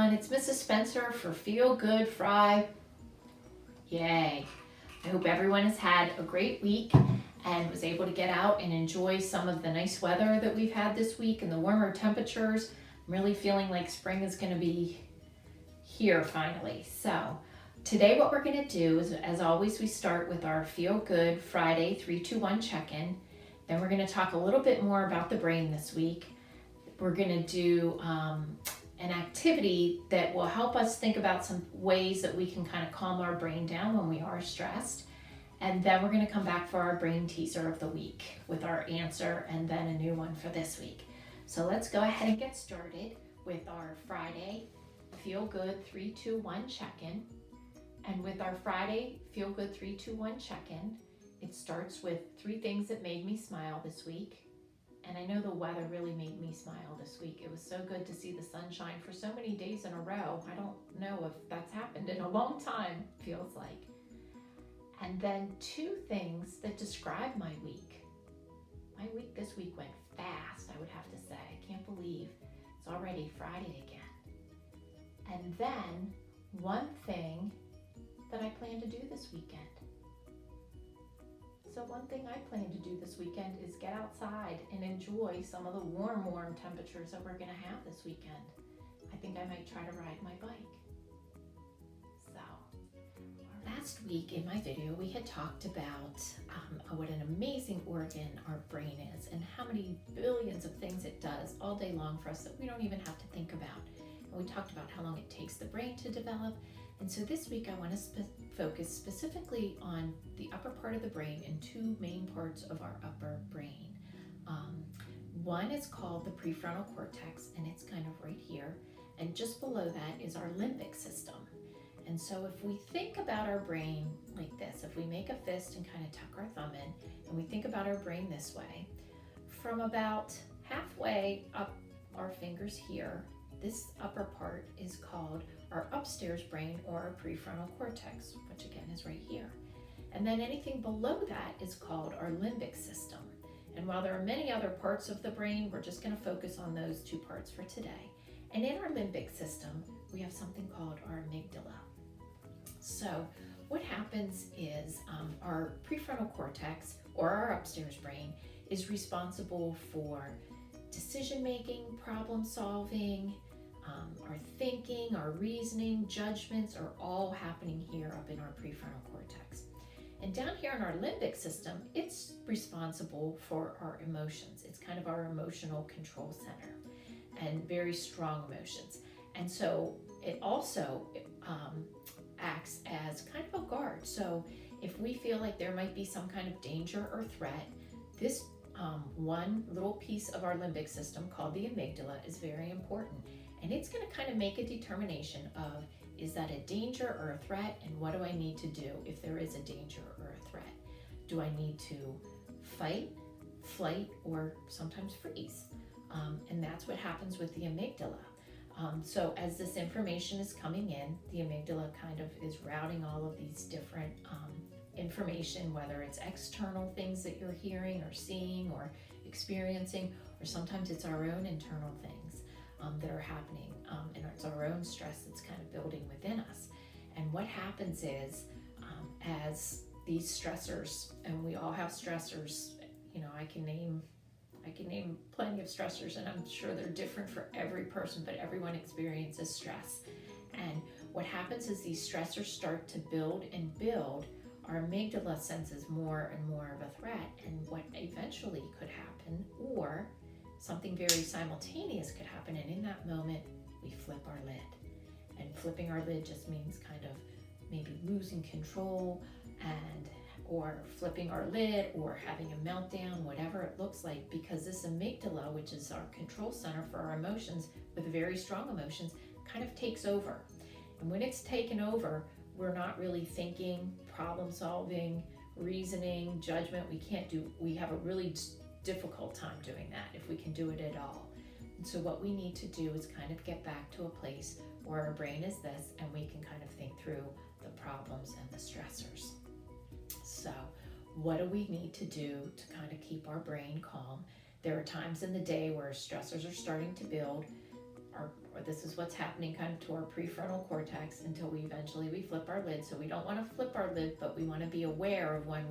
everyone. It's Mrs. Spencer for Feel Good Fry. Yay. I hope everyone has had a great week and was able to get out and enjoy some of the nice weather that we've had this week and the warmer temperatures. I'm really feeling like spring is going to be here finally. So today what we're going to do is, as always, we start with our Feel Good Friday 3-2-1 check-in. Then we're going to talk a little bit more about the brain this week. We're going to do an activity that will help us think about some ways that we can kind of calm our brain down when we are stressed. And then we're going to come back for our brain teaser of the week with our answer and then a new one for this week. So let's go ahead and get started with our Friday Feel Good 3-2-1 check-in. And with our Friday Feel Good 3-2-1 check-in, it starts with 3 things that made me smile this week. And I know the weather really made me smile this week. It was so good to see the sunshine for so many days in a row. I don't know if that's happened in a long time, feels like. And then 2 things that describe my week. My week this week went fast, I would have to say. I can't believe it's already Friday again. And then 1 thing that I plan to do this weekend. So one thing I plan to do this weekend is get outside and enjoy some of the warm temperatures that we're going to have this weekend. I think I might try to ride my bike. So last week in my video, we had talked about what an amazing organ our brain is and how many billions of things it does all day long for us that we don't even have to think about. And we talked about how long it takes the brain to develop. And so this week I want to focus specifically on the upper part of the brain and 2 main parts of our upper brain. One is called the prefrontal cortex, and it's kind of right here. And just below that is our limbic system. And so if we think about our brain like this, if we make a fist and kind of tuck our thumb in, and we think about our brain this way, from about halfway up our fingers here, this upper part is called our upstairs brain or our prefrontal cortex, which again is right here. And then anything below that is called our limbic system. And while there are many other parts of the brain, we're just going to focus on those 2 parts for today. And in our limbic system, we have something called our amygdala. So what happens is our prefrontal cortex or our upstairs brain is responsible for decision making, problem solving, our thinking, our reasoning, judgments are all happening here up in our prefrontal cortex. And down here in our limbic system, it's responsible for our emotions. It's kind of our emotional control center and very strong emotions. And so it also acts as kind of a guard. So if we feel like there might be some kind of danger or threat, this one little piece of our limbic system called the amygdala is very important. And it's going to kind of make a determination of, is that a danger or a threat, and what do I need to do if there is a danger or a threat? Do I need to fight, flight, or sometimes freeze? And that's what happens with the amygdala. So as this information is coming in, the amygdala kind of is routing all of these different information, whether it's external things that you're hearing or seeing or experiencing, or sometimes it's our own internal things that are happening, and it's our own stress that's kind of building within us. And what happens is, as these stressors, and we all have stressors, I can name plenty of stressors, and I'm sure they're different for every person, but everyone experiences stress. And what happens is these stressors start to build and build. Our amygdala senses more and more of a threat, and what eventually could happen, or something very simultaneous could happen, and in that moment we flip our lid. And flipping our lid just means kind of maybe losing control, or flipping our lid, or having a meltdown, whatever it looks like, because this amygdala, which is our control center for our emotions with very strong emotions, kind of takes over. And when it's taken over, we're not really thinking, problem solving, reasoning, judgment. We have a really difficult time doing that, if we can do it at all. And so what we need to do is kind of get back to a place where our brain is this, and we can kind of think through the problems and the stressors. So what do we need to do to kind of keep our brain calm? There are times in the day where stressors are starting to build. or this is what's happening kind of to our prefrontal cortex until we flip our lid. So we don't want to flip our lid, but we want to be aware of when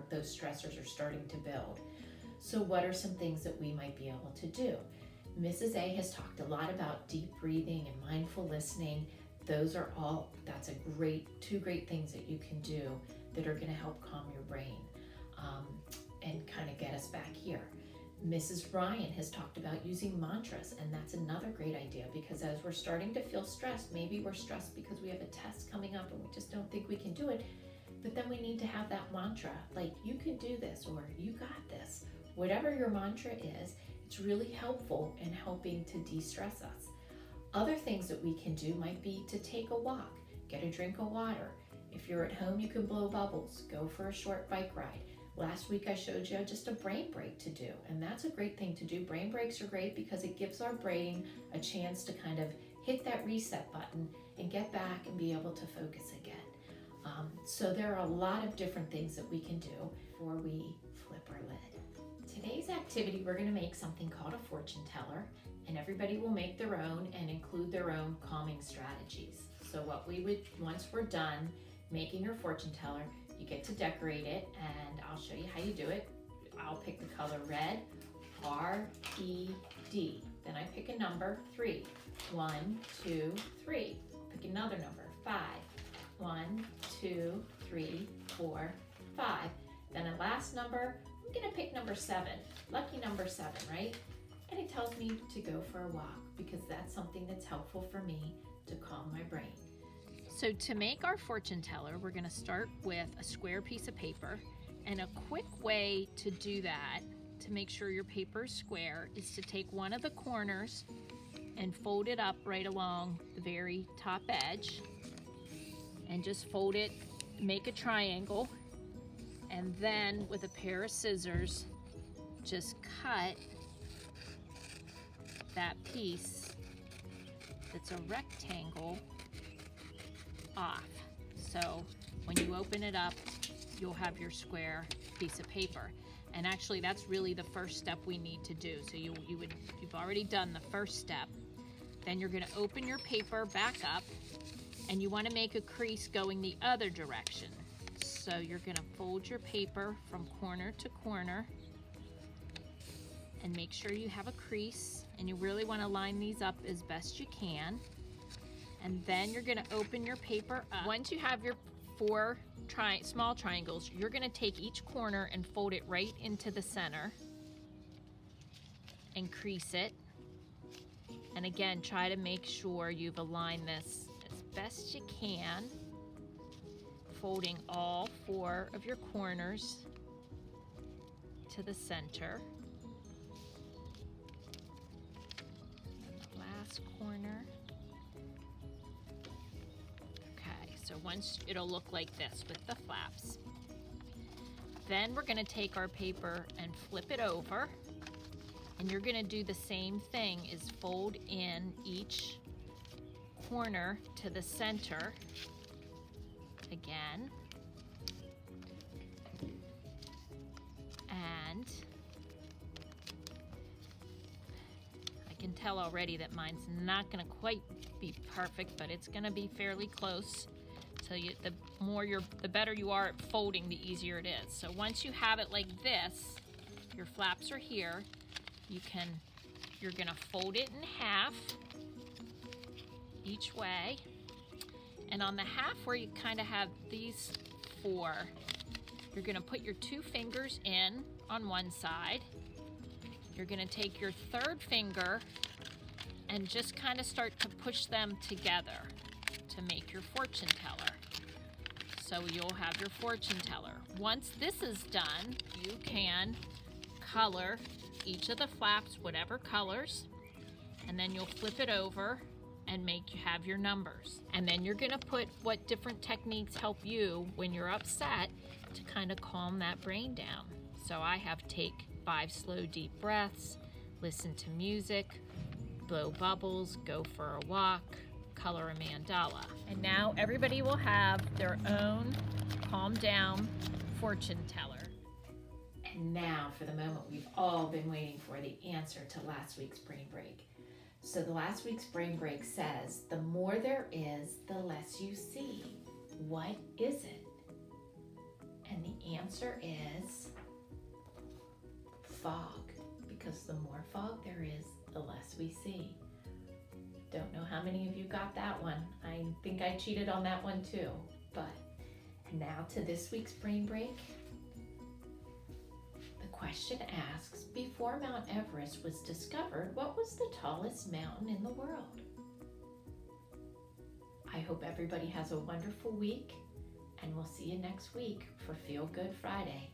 those stressors are starting to build. So what are some things that we might be able to do? Mrs. A has talked a lot about deep breathing and mindful listening. That's two great things that you can do that are going to help calm your brain and kind of get us back here. Mrs. Ryan has talked about using mantras, and that's another great idea, because as we're starting to feel stressed, maybe we're stressed because we have a test coming up and we just don't think we can do it, but then we need to have that mantra, like, you can do this, or you got this. Whatever your mantra is, it's really helpful in helping to de-stress us. Other things that we can do might be to take a walk, get a drink of water. If you're at home, you can blow bubbles, go for a short bike ride. Last week I showed you just a brain break to do, and that's a great thing to do. Brain breaks are great because it gives our brain a chance to kind of hit that reset button and get back and be able to focus again. So there are a lot of different things that we can do before we flip our lid. Today's activity, we're going to make something called a fortune teller, and everybody will make their own and include their own calming strategies. So once we're done making your fortune teller, you get to decorate it, and I'll show you how you do it. I'll pick the color red, R-E-D. Then I pick a number, 3. 1, 2, 3. Pick another number, 5. 1, 2, 3, 4, 5. Then a last number, I'm gonna pick number 7. Lucky number 7, right? And it tells me to go for a walk, because that's something that's helpful for me to calm my brain. So to make our fortune teller, we're gonna start with a square piece of paper, and a quick way to do that, to make sure your paper is square, is to take one of the corners and fold it up right along the very top edge, and just fold it, make a triangle, and then with a pair of scissors, just cut that piece that's a rectangle off. So when you open it up, you'll have your square piece of paper. And actually, that's really the first step we need to do. So you've already done the first step. Then you're going to open your paper back up, and you want to make a crease going the other direction. So you're going to fold your paper from corner to corner and make sure you have a crease, and you really want to line these up as best you can. And then you're going to open your paper up. Once you have your 4 small triangles, you're going to take each corner and fold it right into the center and crease it. And again, try to make sure you've aligned this as best you can, folding all 4 of your corners to the center. And the last corner. Okay, so once it'll look like this with the flaps. Then we're going to take our paper and flip it over. And you're going to do the same thing, is fold in each corner to the center again. And I can tell already that mine's not going to quite be perfect, but it's going to be fairly close. So the better you are at folding, the easier it is. So once you have it like this, your flaps are here. You're gonna fold it in half each way, and on the half where you kind of have these 4, you're gonna put your 2 fingers in on one side. You're gonna take your 3rd finger and just kind of start to push them together to make your fortune teller. So you'll have your fortune teller. Once this is done, you can color each of the flaps whatever colors, and then you'll flip it over and have your numbers. And then you're gonna put what different techniques help you when you're upset to kind of calm that brain down. So I have take 5 slow deep breaths, listen to music, blow bubbles, go for a walk, color a mandala. And now everybody will have their own calm down fortune teller. And now for the moment we've all been waiting for, the answer to last week's brain break. So the last week's brain break says, the more there is, the less you see. What is it? And the answer is fog, because the more fog there is, the less we see. Don't know how many of you got that one. I think I cheated on that one too. But now to this week's brain break. The question asks, before Mount Everest was discovered, what was the tallest mountain in the world? I hope everybody has a wonderful week, and we'll see you next week for Feel Good Friday.